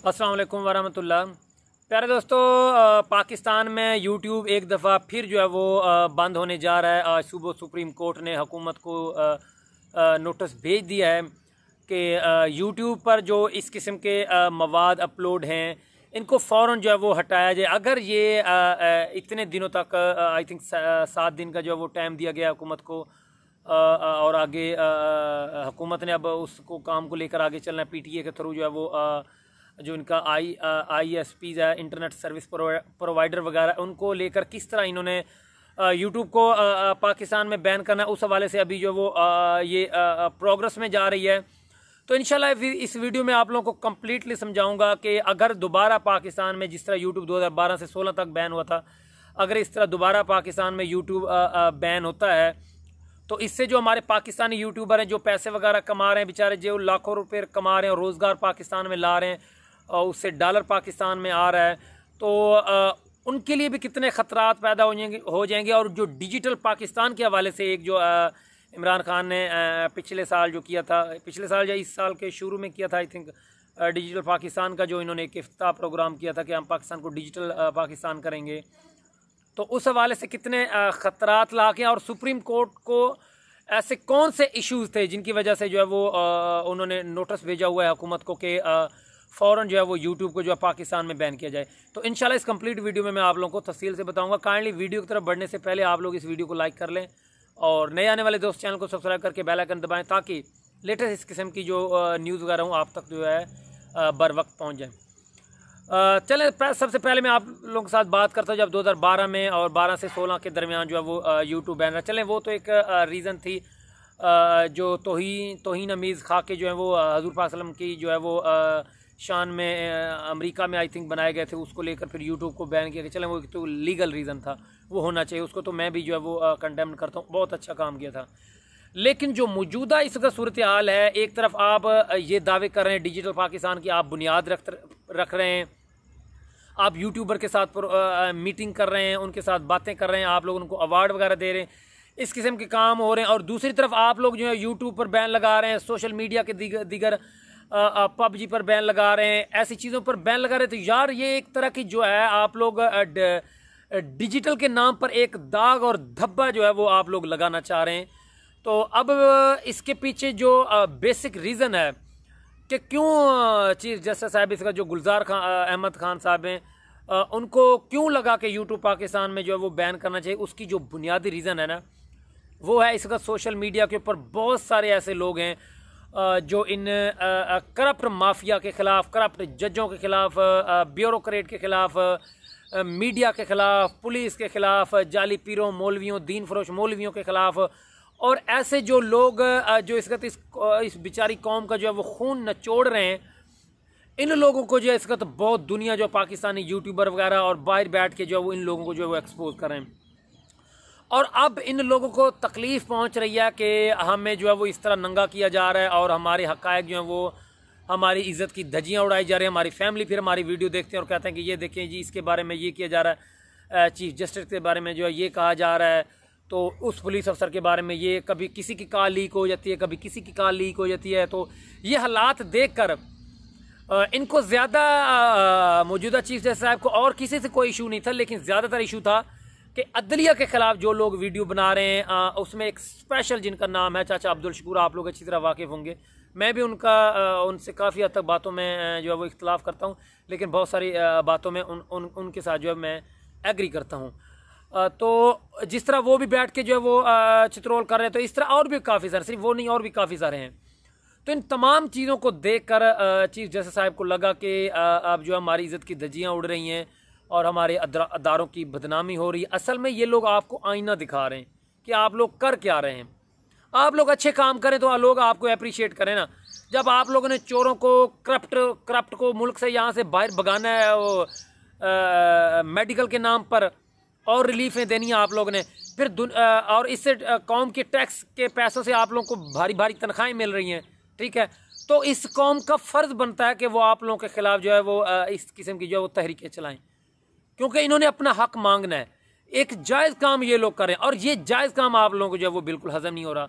अस्सलाम वालेकुम वरहमतुल्लाह। प्यारे दोस्तों, पाकिस्तान में यूट्यूब एक दफ़ा फिर जो है वो बंद होने जा रहा है। आज सुबह सुप्रीम कोर्ट ने हुकूमत को नोटिस भेज दिया है कि यूट्यूब पर जो इस किस्म के मवाद अपलोड हैं इनको फ़ौरन जो है वो हटाया जाए। अगर ये इतने दिनों तक आई थिंक 7 दिन का जो है वो टाइम दिया गया हुकूमत को, और आगे हुकूमत ने अब उसको काम को लेकर आगे चलना है। PTA के थ्रू जो है वो जो इनका ISPs है, इंटरनेट सर्विस प्रोवाइडर वगैरह, उनको लेकर किस तरह इन्होंने यूट्यूब को पाकिस्तान में बैन करना है, उस हवाले से अभी जो वो ये प्रोग्रेस में जा रही है। तो इंशाल्लाह इस वीडियो में आप लोगों को कम्प्लीटली समझाऊंगा कि अगर दोबारा पाकिस्तान में जिस तरह यूट्यूब 2012 से 16 तक बैन हुआ था, अगर इस तरह दोबारा पाकिस्तान में यूट्यूब बैन होता है तो इससे जो हमारे पाकिस्तानी यूट्यूबर हैं जो पैसे वगैरह कमा रहे हैं, बेचारे जो लाखों रुपए कमा रहे हैं और रोज़गार पाकिस्तान में ला रहे हैं, और उससे डॉलर पाकिस्तान में आ रहा है, तो उनके लिए भी कितने ख़तरात पैदा हो जाएंगे। और जो डिजिटल पाकिस्तान के हवाले से एक जो इमरान खान ने पिछले साल जो किया था, पिछले साल या इस साल के शुरू में किया था आई थिंक, डिजिटल पाकिस्तान का जो इन्होंने एक इफ्ताह प्रोग्राम किया था कि हम पाकिस्तान को डिजिटल पाकिस्तान करेंगे, तो उस हवाले से कितने ख़तरात ला के, और सुप्रीम कोर्ट को ऐसे कौन से इश्यूज़ थे जिनकी वजह से जो है वो उन्होंने नोटिस भेजा हुआ है हुकूमत को कि फ़ौरन जो है वो यूट्यूब को जो है पाकिस्तान में बैन किया जाए। तो इंशाल्लाह इस कंप्लीट वीडियो में मैं आप लोगों को तफसील से बताऊंगा। काइंडली वीडियो की तरफ बढ़ने से पहले आप लोग इस वीडियो को लाइक कर लें और नए आने वाले दोस्त चैनल को सब्सक्राइब करके बेल आइकन दबाएँ ताकि लेटेस्ट इस किस्म की जो न्यूज़ वगैरह हूँ आप तक जो है बर वक्त पहुँच जाए। चलें, सबसे पहले मैं आप लोगों के साथ बात करता हूँ जब 2012 में और 12 से 16 के दरमियान जो है वो यूट्यूब बैन रहा। चलें, वो तो एक रीज़न थी जो तौहीन अमीज़ खाके जो है वो हज़ूर पाक सल्लल्लाहु अलैहि वसल्लम की जो है वो शान में अमेरिका में आई थिंक बनाए गए थे, उसको लेकर फिर यूट्यूब को बैन किया गया। चलें, वो एक तो लीगल रीज़न था, वो होना चाहिए, उसको तो मैं भी जो है वो कंडेम करता हूँ, बहुत अच्छा काम किया था। लेकिन जो मौजूदा इस वक्त सूरत हाल है, एक तरफ आप ये दावे कर रहे हैं डिजिटल पाकिस्तान की आप बुनियाद रख रहे हैं, आप यूट्यूबर के साथ मीटिंग कर रहे हैं, उनके साथ बातें कर रहे हैं, आप लोग उनको अवार्ड वगैरह दे रहे हैं, इस किस्म के काम हो रहे हैं। और दूसरी तरफ आप लोग जो है यूट्यूब पर बैन लगा रहे हैं, सोशल मीडिया के दीगर PUBG पर बैन लगा रहे हैं, ऐसी चीज़ों पर बैन लगा रहे हैं। तो यार ये एक तरह की जो है आप लोग डिजिटल के नाम पर एक दाग और धब्बा जो है वो आप लोग लगाना चाह रहे हैं। तो अब इसके पीछे जो बेसिक रीज़न है कि क्यों चीफ जस्टिस साहब इसका जो गुलजार अहमद खान साहब हैं, उनको क्यों लगा कि यूट्यूब पाकिस्तान में जो है वो बैन करना चाहिए, उसकी जो बुनियादी रीज़न है ना वो है इसका सोशल मीडिया के ऊपर बहुत सारे ऐसे लोग हैं जो इन करप्ट माफिया के ख़िलाफ़, करप्ट जजों के ख़िलाफ़, ब्यूरोक्रेट के ख़िलाफ़, मीडिया के ख़िलाफ़, पुलिस के ख़िलाफ़, जाली पीरों मौलवियों, दीन फरोश मौलवियों के ख़िलाफ़, और ऐसे जो लोग जो इस बेचारी कौम का जो है वो खून नचोड़ रहे हैं, इन लोगों को जो है इसका तो बहुत दुनिया जो पाकिस्तानी यूट्यूबर वगैरह और बाहर बैठ के जो है वो इन लोगों को जो है वो एक्सपोज कर रहे हैं। और अब इन लोगों को तकलीफ़ पहुंच रही है कि हमें जो है वो इस तरह नंगा किया जा रहा है और हमारे हक़ाइक़ जो है वो हमारी इज़्ज़त की धज्जियाँ उड़ाई जा रही हैं। हमारी फैमिली फिर हमारी वीडियो देखते हैं और कहते हैं कि ये देखें जी, इसके बारे में ये किया जा रहा है, चीफ जस्टिस के बारे में जो है ये कहा जा रहा है, तो उस पुलिस अफसर के बारे में ये, कभी किसी की कॉल लीक हो जाती है, कभी किसी की कॉल लीक हो जाती है। तो ये हालात देख कर इनको ज़्यादा मौजूदा चीफ जस्टिस साहब को और किसी से कोई इशू नहीं था, लेकिन ज़्यादातर इशू था कि अदलिया के ख़िलाफ़ जो लोग वीडियो बना रहे हैं, उसमें एक स्पेशल जिनका नाम है चाचा अब्दुल शकूर, आप लोग अच्छी तरह वाकिफ़ होंगे। मैं भी उनसे काफ़ी हद तक बातों में जो है वो इख्तलाफ करता हूँ, लेकिन बहुत सारी बातों में उनके साथ जो है मैं एग्री करता हूँ। तो जिस तरह वो भी बैठ के जो है वो चित्रोल कर रहे हैं, तो इस तरह और भी काफ़ी सारे, सिर्फ वो नहीं और भी काफ़ी सारे हैं। तो इन तमाम चीज़ों को देख कर चीफ जस्टिस साहब को लगा कि अब जो हमारी इज़्ज़त की धज्जियाँ उड़ रही हैं और हमारे अदारों की बदनामी हो रही है। असल में ये लोग आपको आईना दिखा रहे हैं कि आप लोग कर क्या रहे हैं। आप लोग अच्छे काम करें तो लोग आपको अप्रिशिएट करें ना। जब आप लोगों ने चोरों को, करप्ट को मुल्क से यहाँ से बाहर भगाना है, वो मेडिकल के नाम पर और रिलीफें देनी है आप लोगों ने, फिर और इससे कौम के टैक्स के पैसों से आप लोगों को भारी भारी तनख्वाहें मिल रही हैं, ठीक है। तो इस कौम का फ़र्ज़ बनता है कि वो आप लोगों के ख़िलाफ़ जो है वो इस किस्म की जो है वो तहरीकें चलाएं, क्योंकि इन्होंने अपना हक़ मांगना है। एक जायज़ काम ये लोग करें और ये जायज़ काम आप लोगों को जो है वो बिल्कुल हज़म नहीं हो रहा।